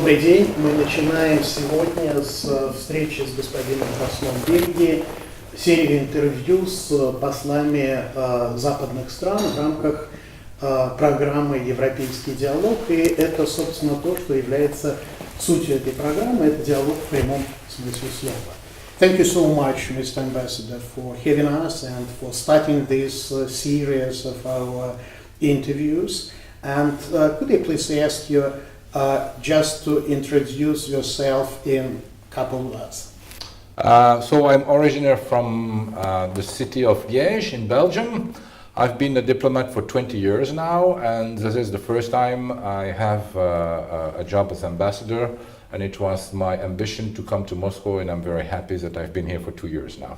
Добрый день. Мы начинаем сегодня с встречи с господином послом Бельгии, серию интервью с послами западных стран в рамках программы «Европейский диалог». И это, собственно, то, что является сутью этой программы, это диалог в прямом смысле слова. Thank you so much, Mr. Ambassador, for having us and for starting this series of our interviews. And could I please ask you just to introduce yourself in a couple of words? So I'm originally from the city of Liège in Belgium. I've been a diplomat for 20 years now, and this is the first time I have a job as ambassador, and it was my ambition to come to Moscow, and I'm very happy that I've been here for 2 years now.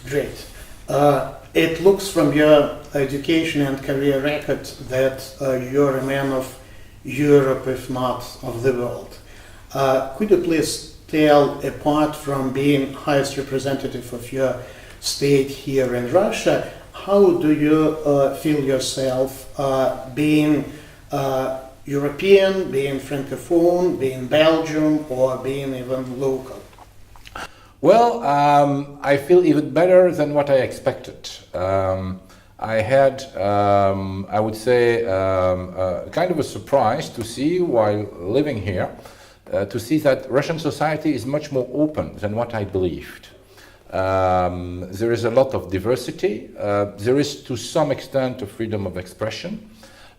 Great. It looks from your education and career record that you're a man of Europe, if not of the world. Could you please tell, apart from being highest representative of your state here in Russia, how do you feel yourself being European, being Francophone, being Belgian, or being even local? Well, I feel even better than what I expected. I had, I would say, kind of a surprise to see while living here, to see that Russian society is much more open than what I believed. There is a lot of diversity. There is, to some extent, a freedom of expression.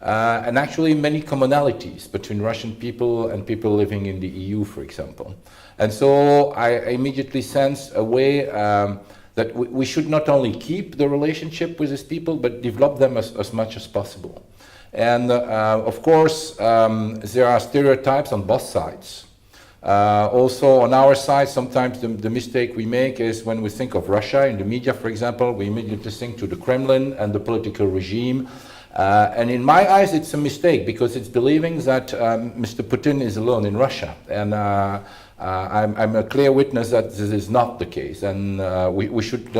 And actually many commonalities between Russian people and people living in the EU, for example. And so I immediately sense a way that we should not only keep the relationship with these people, but develop them as much as possible. And of course, there are stereotypes on both sides. Also on our side, sometimes the mistake we make is when we think of Russia in the media, for example, we immediately think to the Kremlin and the political regime. And in my eyes, it's a mistake, because it's believing that Mr. Putin is alone in Russia. And I'm a clear witness that this is not the case. And we should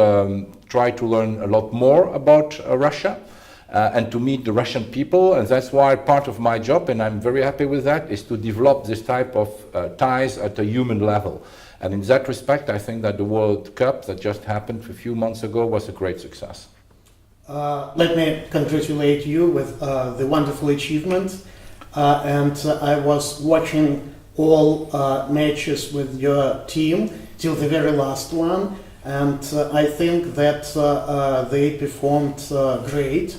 try to learn a lot more about Russia and to meet the Russian people. And that's why part of my job, and I'm very happy with that, is to develop this type of ties at a human level. And in that respect, I think that the World Cup that just happened a few months ago was a great success. Let me congratulate you with the wonderful achievement. And I was watching all matches with your team till the very last one, and I think that they performed great.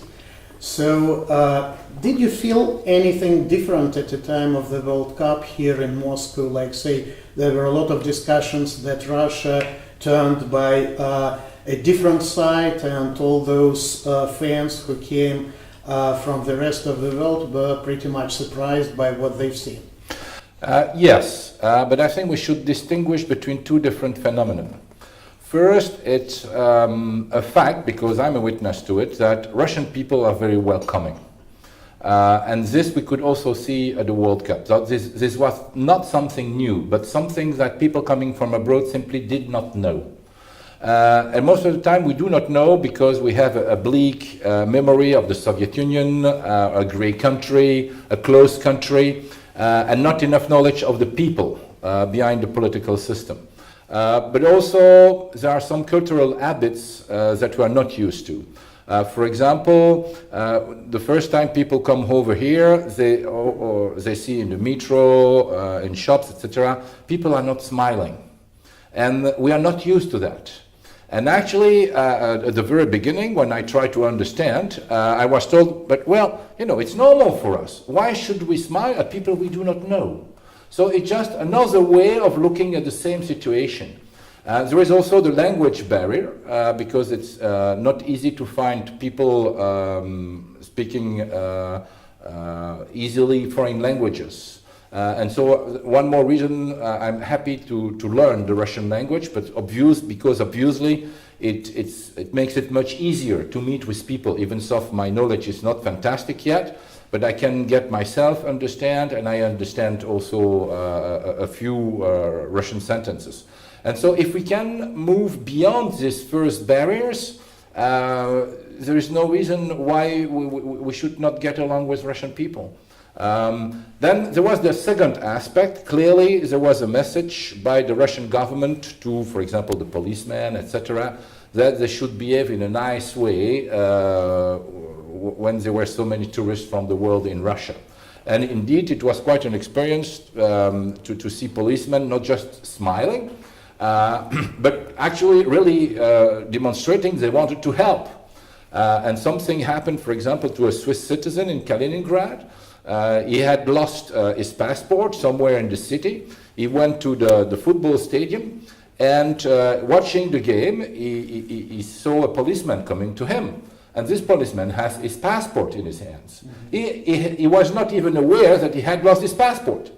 So did you feel anything different at the time of the World Cup here in Moscow? Like, say, there were a lot of discussions that Russia turned by a different side, and all those fans who came from the rest of the world were pretty much surprised by what they've seen. Yes, but I think we should distinguish between two different phenomena. First, it's a fact, because I'm a witness to it, that Russian people are very welcoming. And this we could also see at the World Cup. So this was not something new, but something that people coming from abroad simply did not know. And most of the time we do not know, because we have a bleak memory of the Soviet Union, a great country, a closed country, and not enough knowledge of the people behind the political system. But also there are some cultural habits that we are not used to. For example, the first time people come over here, they see in the metro, in shops, etc., people are not smiling. And we are not used to that. And actually, at the very beginning, when I tried to understand, I was told, but well, you know, it's normal for us. Why should we smile at people we do not know? So it's just another way of looking at the same situation. There is also the language barrier, because it's not easy to find people speaking easily foreign languages. And so one more reason I'm happy to learn the Russian language, but because obviously it makes it much easier to meet with people, even though my knowledge is not fantastic yet, but I can get myself understand, and I understand also a few Russian sentences. And so if we can move beyond these first barriers, there is no reason why we should not get along with Russian people. Then there was the second aspect. Clearly, there was a message by the Russian government to, for example, the policemen, etc., that they should behave in a nice way when there were so many tourists from the world in Russia. And indeed, it was quite an experience to see policemen not just smiling, but actually really demonstrating they wanted to help. And something happened, for example, to a Swiss citizen in Kaliningrad. He had lost his passport somewhere in the city. He went to the football stadium, and watching the game, he saw a policeman coming to him. And this policeman has his passport in his hands. He was not even aware that he had lost his passport.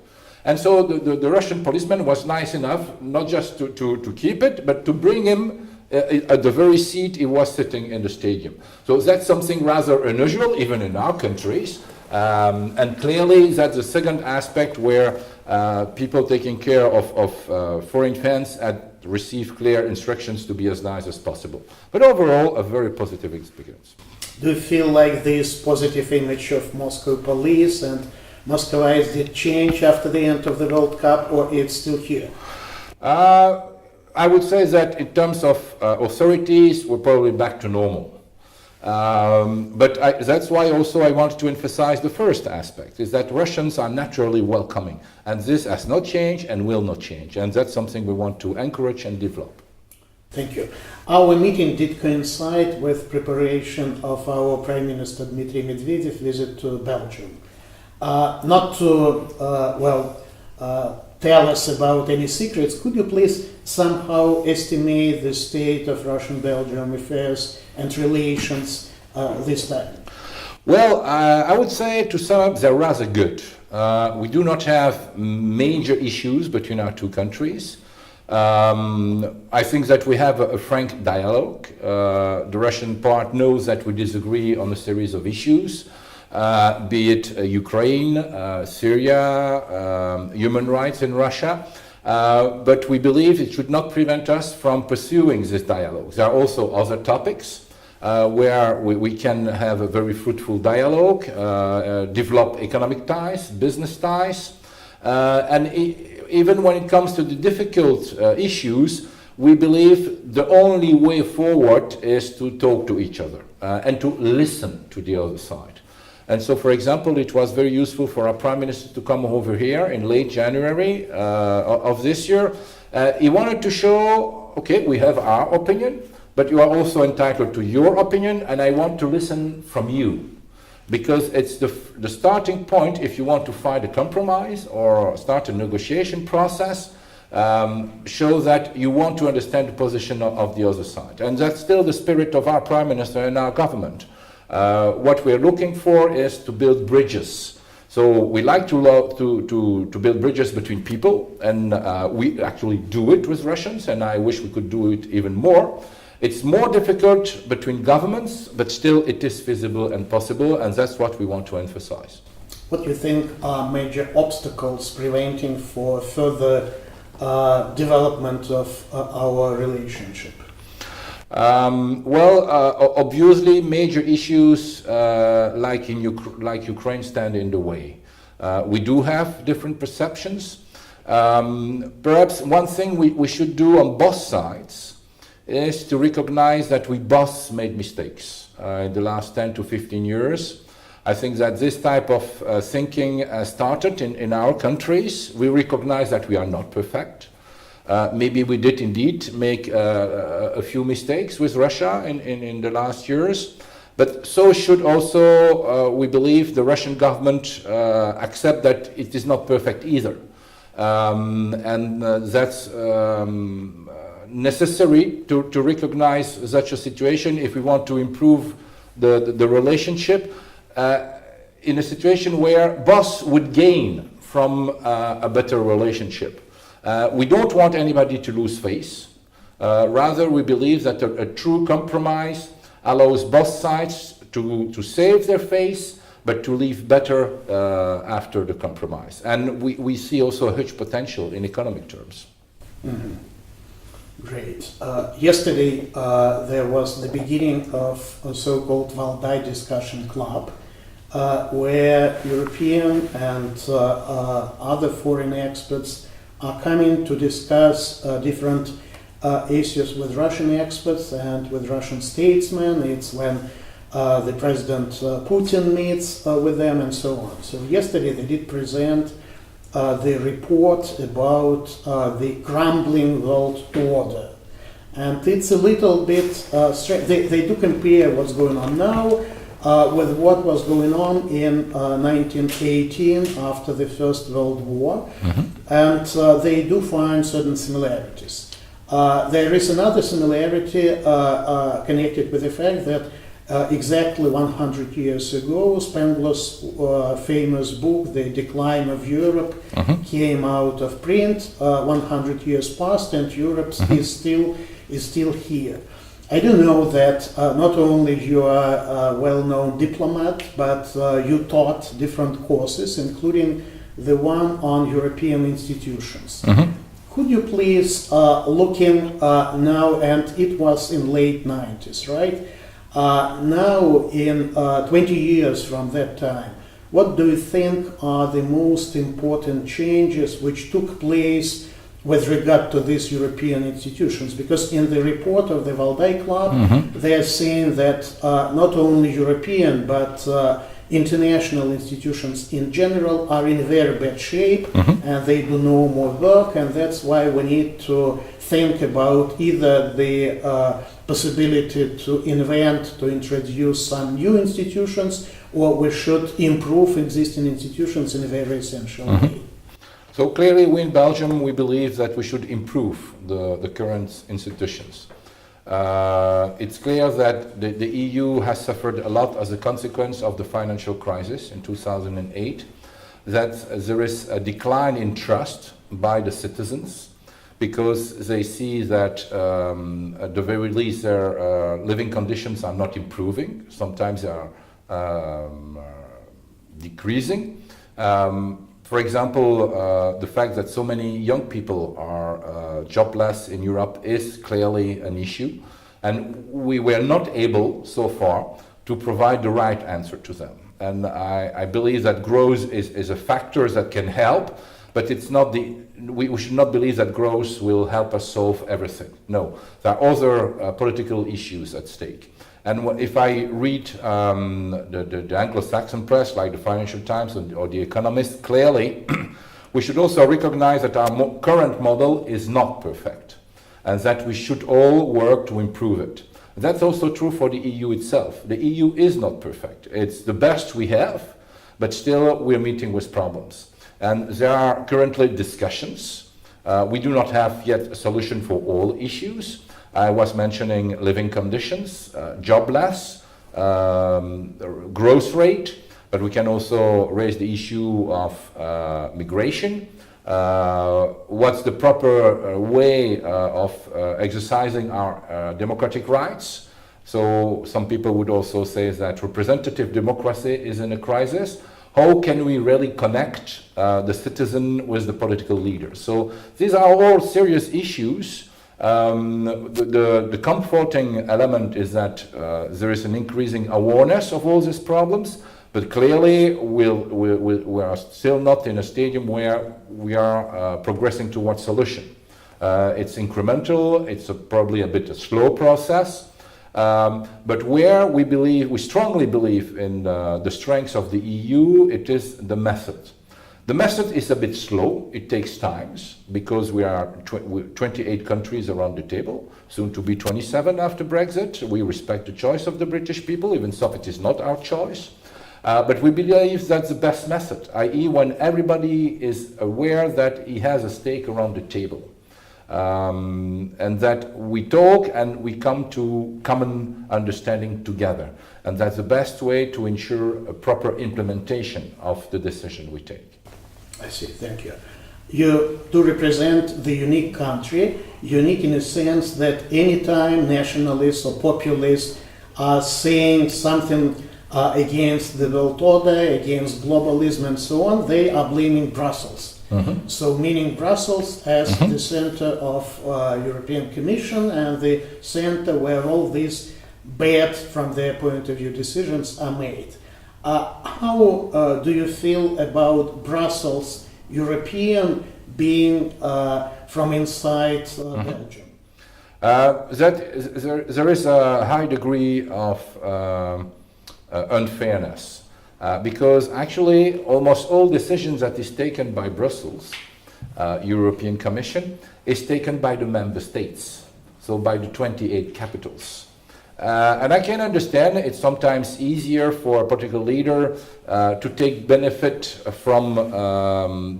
And so the Russian policeman was nice enough not just to keep it, but to bring him at the very seat he was sitting in the stadium. So that's something rather unusual, even in our countries. And clearly that's the second aspect where people taking care of foreign fans had received clear instructions to be as nice as possible. But overall, a very positive experience. Do you feel like this positive image of Moscow police and Muscovites did change after the end of the World Cup, or it's still here? I would say that in terms of authorities, we're probably back to normal. But that's why also I wanted to emphasize the first aspect, is that Russians are naturally welcoming. And this has not changed and will not change. And that's something we want to encourage and develop. Thank you. Our meeting did coincide with preparation of our Prime Minister Dmitry Medvedev visit to Belgium. Not to, tell us about any secrets, could you please somehow estimate the state of Russian-Belgium affairs and relations this time? Well, I would say to sum up, they're rather good. We do not have major issues between our two countries. I think that we have a frank dialogue. The Russian part knows that we disagree on a series of issues. Be it Ukraine, Syria, human rights in Russia, but we believe it should not prevent us from pursuing this dialogue. There are also other topics where we can have a very fruitful dialogue, develop economic ties, business ties, and even when it comes to the difficult issues, we believe the only way forward is to talk to each other and to listen to the other side. And so, for example, it was very useful for our Prime Minister to come over here in late January of this year. He wanted to show, okay, we have our opinion, but you are also entitled to your opinion, and I want to listen from you. Because it's the starting point if you want to find a compromise or start a negotiation process, show that you want to understand the position of the other side. And that's still the spirit of our Prime Minister and our government. What we're looking for is to build bridges. So we like to build bridges between people, and we actually do it with Russians, and I wish we could do it even more. It's more difficult between governments, but still it is feasible and possible, and that's what we want to emphasize. What do you think are major obstacles preventing for further development of our relationship? Obviously, major issues like Ukraine stand in the way. We do have different perceptions. Perhaps one thing we should do on both sides is to recognize that we both made mistakes in the last 10 to 15 years. I think that this type of thinking started in our countries. We recognize that we are not perfect. Maybe we did indeed make a few mistakes with Russia in the last years, but so should also, we believe, the Russian government accept that it is not perfect either. That's necessary to recognize such a situation if we want to improve the relationship in a situation where both would gain from a better relationship. We don't want anybody to lose face. Rather, we believe that a true compromise allows both sides to save their face, but to live better after the compromise. And we see also a huge potential in economic terms. Mm-hmm. Great. Yesterday, there was the beginning of a so-called Valdai Discussion Club, where European and other foreign experts are coming to discuss different issues with Russian experts and with Russian statesmen. It's when the President Putin meets with them and so on. So yesterday they did present the report about the crumbling world order. And it's a little bit strange. They do compare what's going on now with what was going on in 1918 after the First World War. And they do find certain similarities. There is another similarity connected with the fact that exactly 100 years ago, Spengler's famous book, The Decline of Europe, came out of print. 100 years passed and Europe is still here. I do know that not only you are a well-known diplomat, but you taught different courses, including the one on European institutions. Could you please, looking now, and it was in late 90s, right? Now, in 20 years from that time, what do you think are the most important changes which took place with regard to these European institutions? Because in the report of the Valdai Club, they are saying that not only European but international institutions in general are in very bad shape and they do no more work, and that's why we need to think about either the possibility to introduce some new institutions, or we should improve existing institutions in a very essential way. So clearly we in Belgium, we believe that we should improve the current institutions. It's clear that the EU has suffered a lot as a consequence of the financial crisis in 2008, that there is a decline in trust by the citizens because they see that at the very least their living conditions are not improving, sometimes they are decreasing. For example, the fact that so many young people are jobless in Europe is clearly an issue, and we were not able so far to provide the right answer to them. And I believe that growth is a factor that can help, but it's not we should not believe that growth will help us solve everything. No, there are other political issues at stake. And if I read the Anglo-Saxon press, like the Financial Times or the Economist, clearly we should also recognize that our current model is not perfect and that we should all work to improve it. That's also true for the EU itself. The EU is not perfect. It's the best we have, but still we're meeting with problems. And there are currently discussions. We do not have yet a solution for all issues. I was mentioning living conditions, job loss, growth rate, but we can also raise the issue of migration. What's the proper way of exercising our democratic rights? So some people would also say that representative democracy is in a crisis. How can we really connect the citizen with the political leaders? So these are all serious issues. The comforting element is that there is an increasing awareness of all these problems, but clearly we are still not in a stadium where we are progressing towards solution. It's incremental, it's probably a bit a slow process, but where we strongly believe in the strengths of the EU, it is the method. The method is a bit slow, it takes time, because we are 28 countries around the table, soon to be 27 after Brexit. We respect the choice of the British people, even though it is not our choice. But we believe that's the best method, i.e. when everybody is aware that he has a stake around the table. And that we talk and we come to common understanding together. And that's the best way to ensure a proper implementation of the decision we take. I see, thank you. You do represent the unique country, unique in a sense that anytime nationalists or populists are saying something against the world order, against globalism and so on, they are blaming Brussels. So meaning Brussels as the center of European Commission and the center where all these bad, from their point of view, decisions are made. How do you feel about Brussels European being from inside Belgium? There is a high degree of unfairness because actually almost all decisions that is taken by Brussels, European Commission, is taken by the member states, so by the 28 capitals. And I can understand it's sometimes easier for a political leader to take benefit from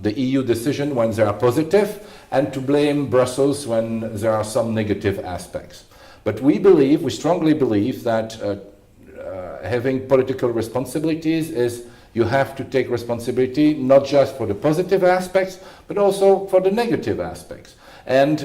the EU decision when they are positive and to blame Brussels when there are some negative aspects. But we strongly believe that having political responsibilities is you have to take responsibility not just for the positive aspects, but also for the negative aspects. And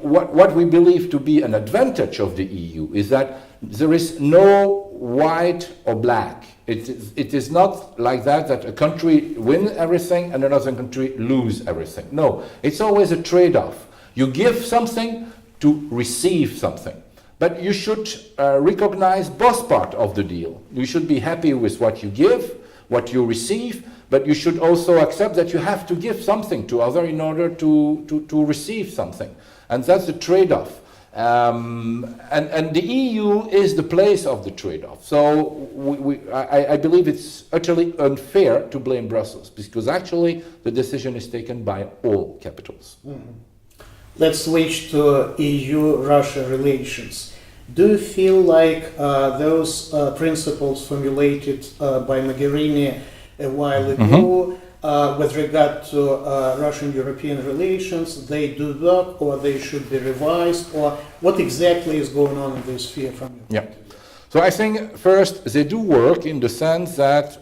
what we believe to be an advantage of the EU is that there is no white or black. It is not like that a country wins everything and another country lose everything. No, it's always a trade-off. You give something to receive something. But you should recognize both parts of the deal. You should be happy with what you give, what you receive, but you should also accept that you have to give something to others in order to receive something. And that's the trade-off. And the EU is the place of the trade-off. So I believe it's utterly unfair to blame Brussels, because actually the decision is taken by all capitals. Mm-hmm. Let's switch to EU-Russia relations. Do you feel like those principles formulated by Mogherini a while ago with regard to Russian-European relations, they do work, or they should be revised, or what exactly is going on in this sphere from your point of view? So I think first they do work in the sense that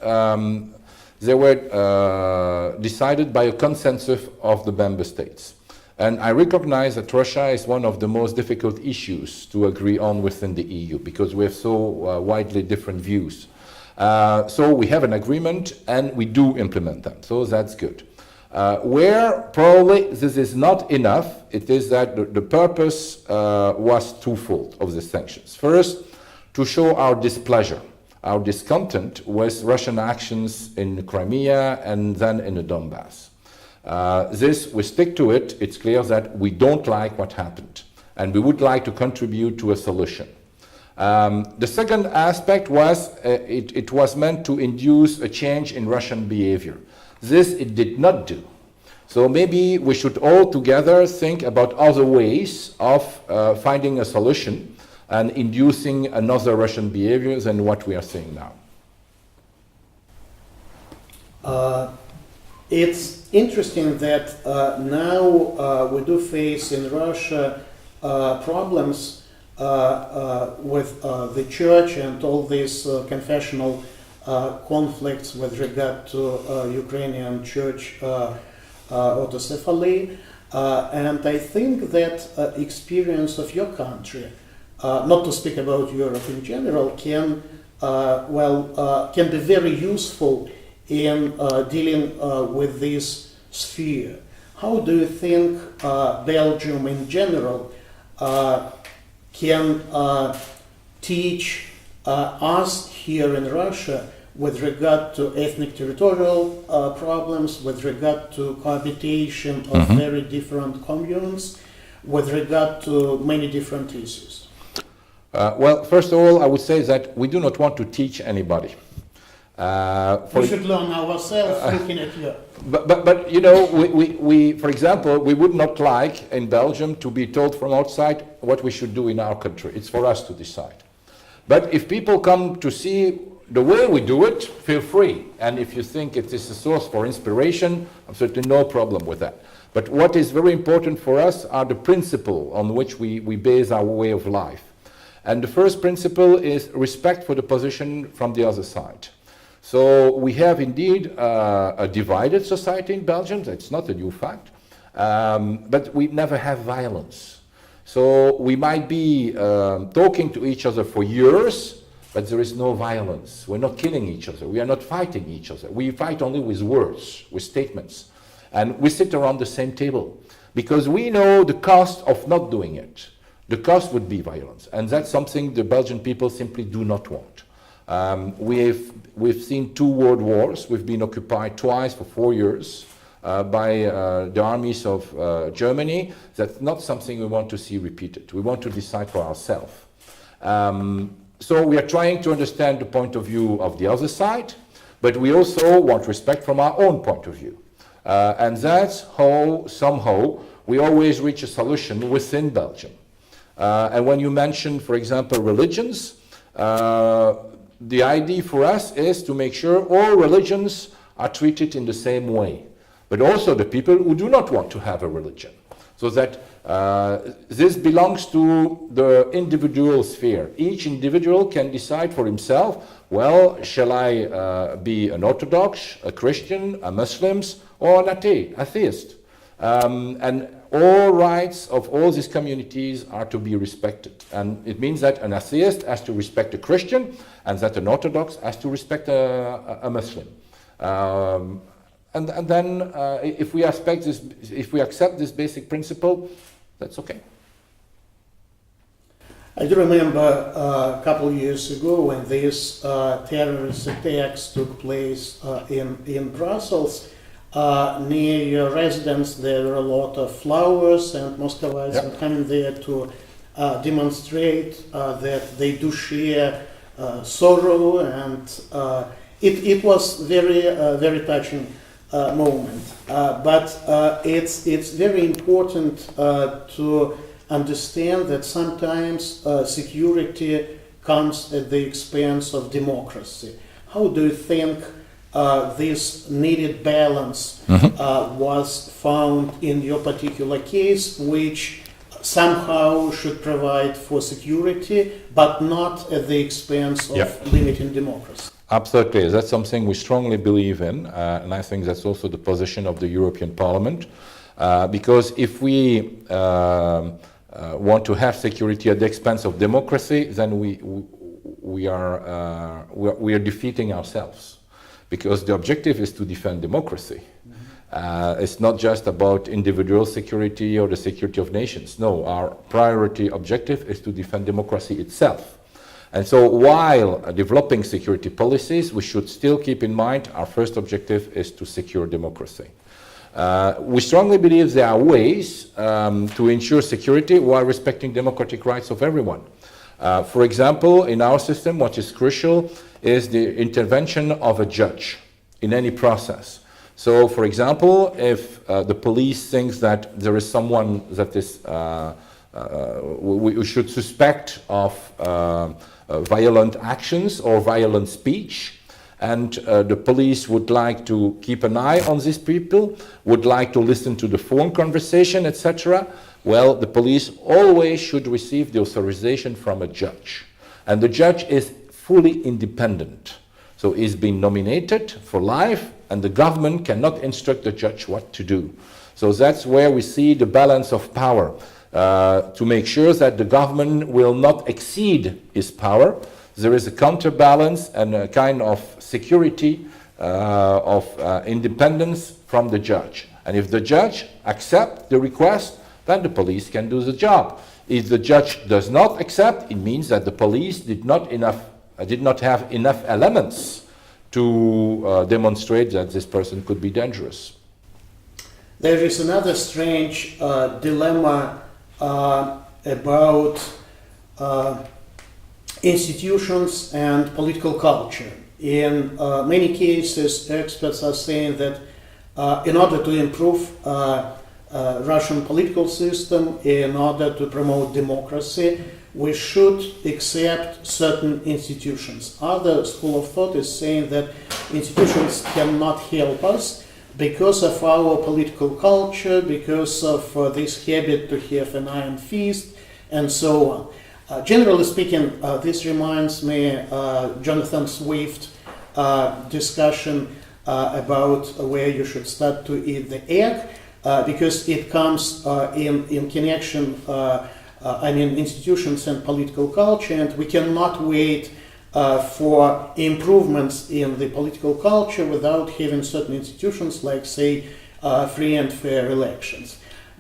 they were decided by a consensus of the member states. And I recognize that Russia is one of the most difficult issues to agree on within the EU because we have so widely different views. So we have an agreement and we do implement them, so that's good. Where probably this is not enough, it is that the purpose was twofold of the sanctions. First, to show our displeasure, our discontent with Russian actions in Crimea and then in the Donbass. We stick to it. It's clear that we don't like what happened and we would like to contribute to a solution. The second aspect was it was meant to induce a change in Russian behavior. This it did not do. So maybe we should all together think about other ways of finding a solution and inducing another Russian behavior than what we are seeing now. It's interesting that now we do face in Russia problems with the church and all these confessional conflicts with regard to Ukrainian church autocephaly. And I think that experience of your country, not to speak about Europe in general, can be very useful in dealing with this sphere. How do you think Belgium in general can teach us here in Russia with regard to ethnic territorial problems, with regard to cohabitation of very different communes, with regard to many different issues? Well, first of all, I would say that we do not want to teach anybody. We should learn ourselves looking at you. But you know, we, for example, we would not like in Belgium to be told from outside what we should do in our country. It's for us to decide. But if people come to see the way we do it, feel free. And if you think it is a source for inspiration, absolutely no problem with that. But what is very important for us are the principles on which we base our way of life. And the first principle is respect for the position from the other side. So we have indeed a divided society in Belgium. That's not a new fact. But we never have violence. So we might be talking to each other for years, but there is no violence. We're not killing each other. We are not fighting each other. We fight only with words, with statements. And we sit around the same table because we know the cost of not doing it. The cost would be violence. And that's something the Belgian people simply do not want. We've seen 2 world wars. We've been occupied twice for 4 years by the armies of Germany. That's not something we want to see repeated. We want to decide for ourselves. So we are trying to understand the point of view of the other side, but we also want respect from our own point of view. And that's how somehow we always reach a solution within Belgium. And when you mention, for example, religions, the idea for us is to make sure all religions are treated in the same way, but also the people who do not want to have a religion, so that this belongs to the individual sphere. Each individual can decide for himself, well, shall I be an Orthodox, a Christian, a Muslim, or an atheist? And all rights of all these communities are to be respected. And it means that an atheist has to respect a Christian, and that an Orthodox has to respect a Muslim. And then if we accept this basic principle, that's okay. I do remember a couple of years ago when these terrorist attacks took place in Brussels. Near your residence there were a lot of flowers, and Muscovites were coming there to demonstrate that they do share sorrow, and it was very touching moment. But it's very important to understand that sometimes security comes at the expense of democracy. How do you think this needed balance was found in your particular case, which somehow should provide for security, but not at the expense of limiting democracy? Absolutely, that's something we strongly believe in, and I think that's also the position of the European Parliament, because if we want to have security at the expense of democracy, then we are defeating ourselves, because the objective is to defend democracy. It's not just about individual security or the security of nations. No, our priority objective is to defend democracy itself. And so while developing security policies, we should still keep in mind our first objective is to secure democracy. We strongly believe there are ways to ensure security while respecting democratic rights of everyone. For example, in our system, what is crucial is the intervention of a judge in any process. So, for example, if the police thinks that there is someone that is we should suspect of violent actions or violent speech, and the police would like to keep an eye on these people, would like to listen to the phone conversation, etc., well, the police always should receive the authorization from a judge. And the judge is fully independent. So he's been nominated for life, and the government cannot instruct the judge what to do. So that's where we see the balance of power, to make sure that the government will not exceed its power. There is a counterbalance and a kind of security of independence from the judge. And if the judge accepts the request, then the police can do the job. If the judge does not accept, it means that the police did not have enough elements to demonstrate that this person could be dangerous. There is another strange dilemma about institutions and political culture. In many cases, experts are saying that in order to improve Russian political system, in order to promote democracy, we should accept certain institutions. Other school of thought is saying that institutions cannot help us because of our political culture, because of this habit to have an iron fist, and so on. Generally speaking, this reminds me Jonathan Swift discussion about where you should start to eat the egg, because it comes in connection, institutions and political culture, and we cannot wait for improvements in the political culture without having certain institutions like, say, free and fair elections.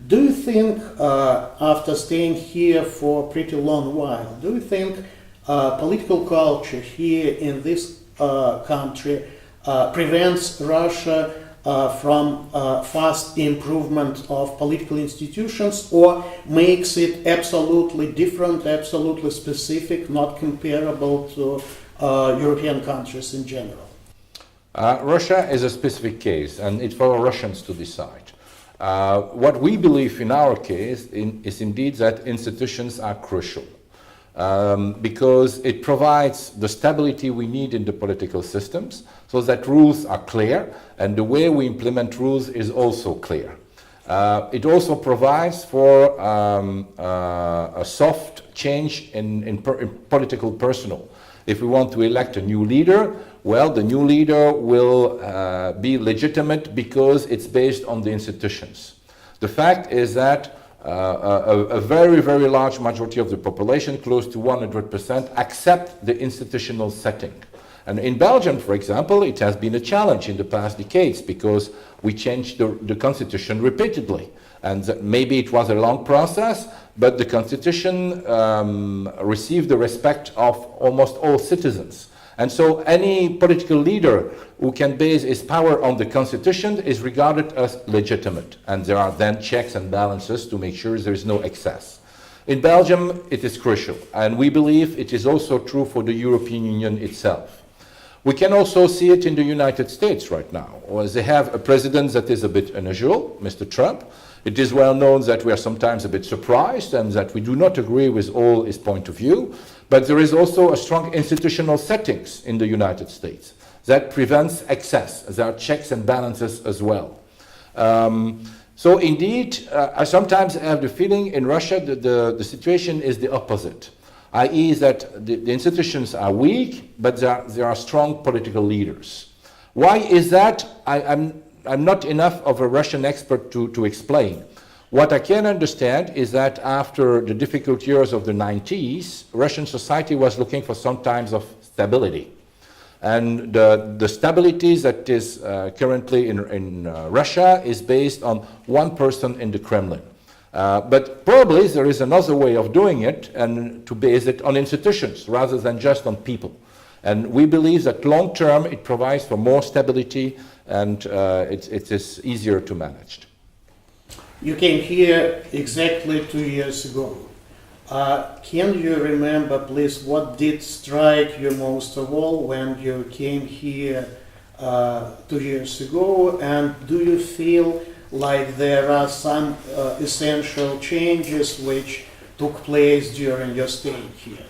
Do you think, after staying here for a pretty long while, do you think political culture here in this country prevents Russia from fast improvement of political institutions, or makes it absolutely different, absolutely specific, not comparable to European countries in general? Russia is a specific case, and it's for Russians to decide. What we believe in our case is indeed that institutions are crucial, because it provides the stability we need in the political systems, so that rules are clear, and the way we implement rules is also clear. It also provides for a soft change in political personnel. If we want to elect a new leader, well, the new leader will be legitimate because it's based on the institutions. The fact is that a very, very large majority of the population, close to 100%, accept the institutional setting. And in Belgium, for example, it has been a challenge in the past decades because we changed the constitution repeatedly. And maybe it was a long process, but the constitution received the respect of almost all citizens. And so any political leader who can base his power on the constitution is regarded as legitimate. And there are then checks and balances to make sure there is no excess. In Belgium, it is crucial. And we believe it is also true for the European Union itself. We can also see it in the United States right now. They have a president that is a bit unusual, Mr. Trump. It is well known that we are sometimes a bit surprised and that we do not agree with all his point of view. But there is also a strong institutional settings in the United States that prevents excess. There are checks and balances as well. So indeed, I sometimes have the feeling in Russia that the situation is the opposite, i.e. that the institutions are weak, but there are strong political leaders. Why is that? I'm not enough of a Russian expert to explain. What I can understand is that after the difficult years of the 90s, Russian society was looking for some types of stability. And the stability that is currently in Russia is based on one person in the Kremlin. But probably there is another way of doing it, and to base it on institutions rather than just on people. And we believe that long term it provides for more stability, and it is easier to manage. You came here exactly 2 years ago. Can you remember, please, what did strike you most of all when you came here 2 years ago? And do you feel like there are some essential changes which took place during your stay here?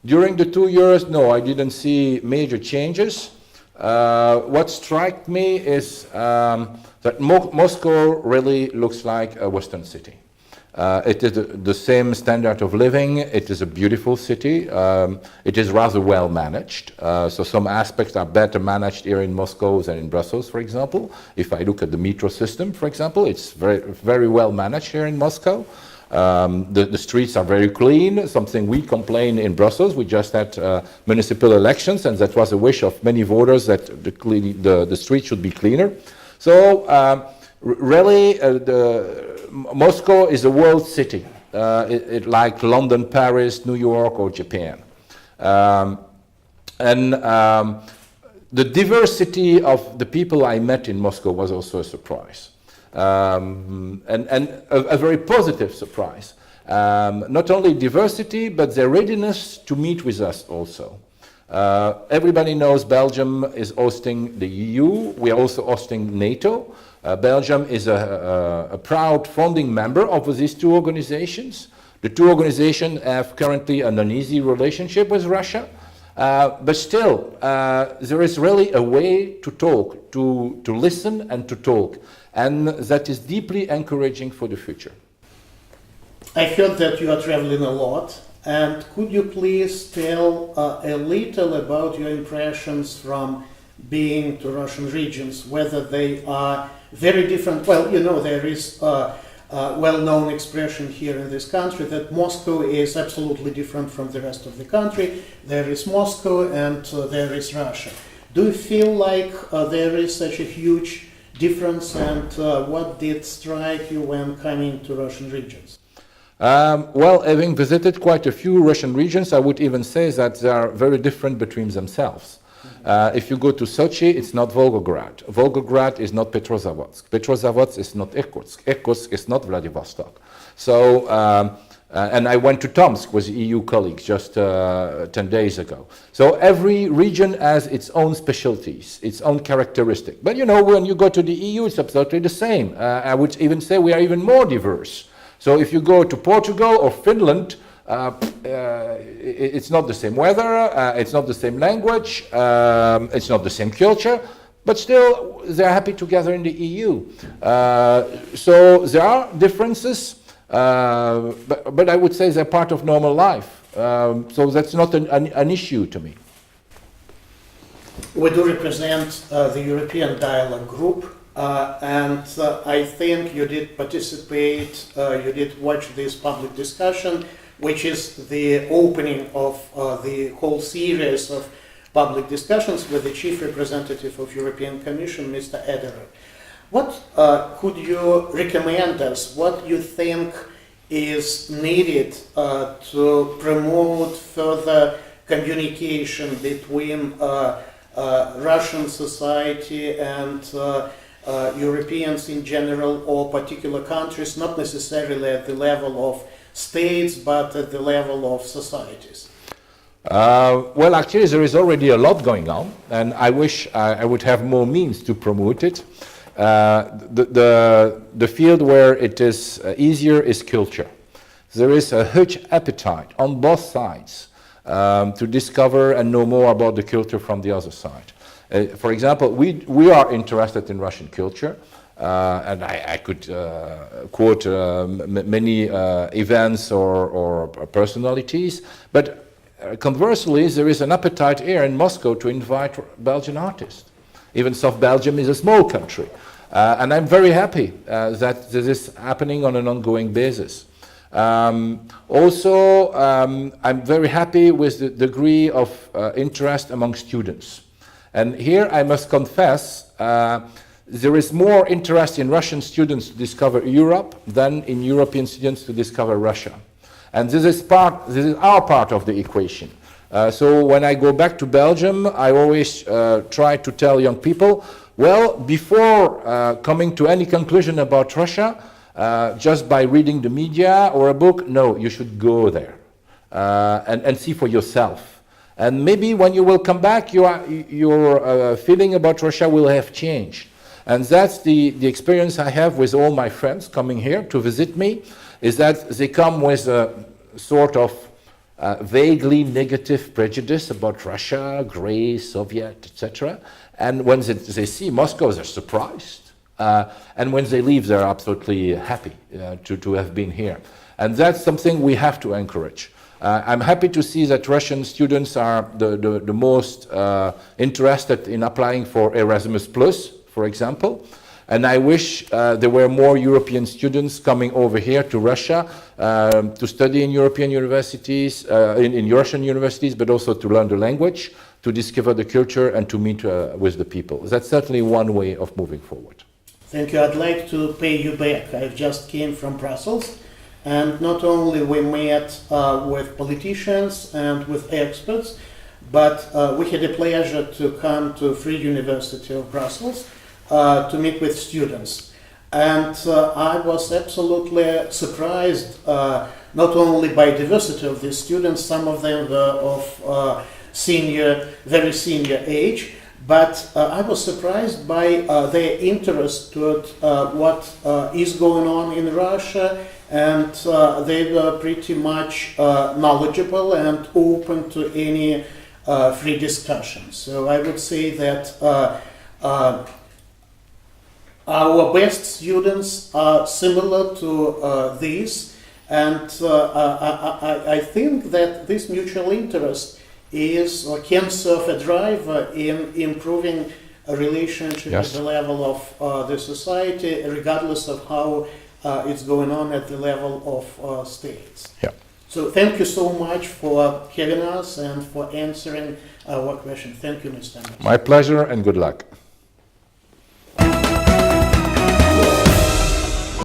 During the 2 years, no, I didn't see major changes. What struck me is that Moscow really looks like a Western city. It is the same standard of living. It is a beautiful city. It is rather well managed. So some aspects are better managed here in Moscow than in Brussels, for example. If I look at the metro system, for example, it's very, very well managed here in Moscow. The streets are very clean, something we complain in Brussels. We just had municipal elections, and that was a wish of many voters that the streets should be cleaner. So really, Moscow is a world city, like London, Paris, New York, or Japan. The diversity of the people I met in Moscow was also a surprise. And a very positive surprise. Not only diversity, but their readiness to meet with us also. Everybody knows Belgium is hosting the EU. We are also hosting NATO. Belgium is a proud founding member of these two organizations. The two organizations have currently an uneasy relationship with Russia. But still, there is really a way to talk, to listen and to talk. And that is deeply encouraging for the future. I heard that you are traveling a lot, and could you please tell a little about your impressions from being to Russian regions, whether they are very different? Well, you know, there is a well-known expression here in this country that Moscow is absolutely different from the rest of the country. There is Moscow and there is Russia. Do you feel like there is such a huge difference, and what did strike you when coming to Russian regions? Well, having visited quite a few Russian regions, I would even say that they are very different between themselves. If you go to Sochi, it's not Volgograd. Volgograd is not Petrozavodsk. Petrozavodsk is not Irkutsk. Irkutsk is not Vladivostok. So, and I went to Tomsk with EU colleagues just 10 days ago. So every region has its own specialties, its own characteristic. But you know, when you go to the EU, it's absolutely the same. I would even say we are even more diverse. So if you go to Portugal or Finland, it's not the same weather, it's not the same language, it's not the same culture, but still they're happy together in the EU. So there are differences, but I would say they're part of normal life. So that's not an issue to me. We do represent the European Dialogue Group. And I think you did participate, you did watch this public discussion, which is the opening of the whole series of public discussions with the Chief Representative of European Commission, Mr. Adenauer. What could you recommend us? What you think is needed to promote further communication between Russian society and Europeans in general, or particular countries, not necessarily at the level of states, but at the level of societies? Well, actually, there is already a lot going on, and I wish I would have more means to promote it. The field where it is easier is culture. There is a huge appetite on both sides to discover and know more about the culture from the other side. For example, we are interested in Russian culture, and I could quote many events or personalities, but conversely, there is an appetite here in Moscow to invite Belgian artists. Even South Belgium is a small country, and I'm very happy that this is happening on an ongoing basis. Also, I'm very happy with the degree of interest among students. And here I must confess, there is more interest in Russian students to discover Europe than in European students to discover Russia. And this is our part of the equation. So when I go back to Belgium, I always try to tell young people, well, before coming to any conclusion about Russia, just by reading the media or a book, no, you should go there and see for yourself. And maybe when you will come back, your feeling about Russia will have changed. And that's the experience I have with all my friends coming here to visit me, is that they come with a sort of vaguely negative prejudice about Russia, grey, Soviet, etc. And when they see Moscow, they're surprised. And when they leave, they're absolutely happy to have been here. And that's something we have to encourage. I'm happy to see that Russian students are the most interested in applying for Erasmus+, for example. And I wish there were more European students coming over here to Russia to study in European universities, in Russian universities, but also to learn the language, to discover the culture, and to meet with the people. That's certainly one way of moving forward. Thank you. I'd like to pay you back. I just came from Brussels. And not only we met with politicians and with experts, but we had a pleasure to come to Free University of Brussels to meet with students. And I was absolutely surprised not only by diversity of these students, some of them were of very senior age, but I was surprised by their interest toward what is going on in Russia. And they were pretty much knowledgeable and open to any free discussion. So I would say that our best students are similar to these, and I think that this mutual interest is or can serve a driver in improving a relationship at the level of the society, regardless of how it's going on at the level of states. Yeah. So thank you so much for having us and for answering our question. Thank you, Mr. Anderson. My pleasure and good luck.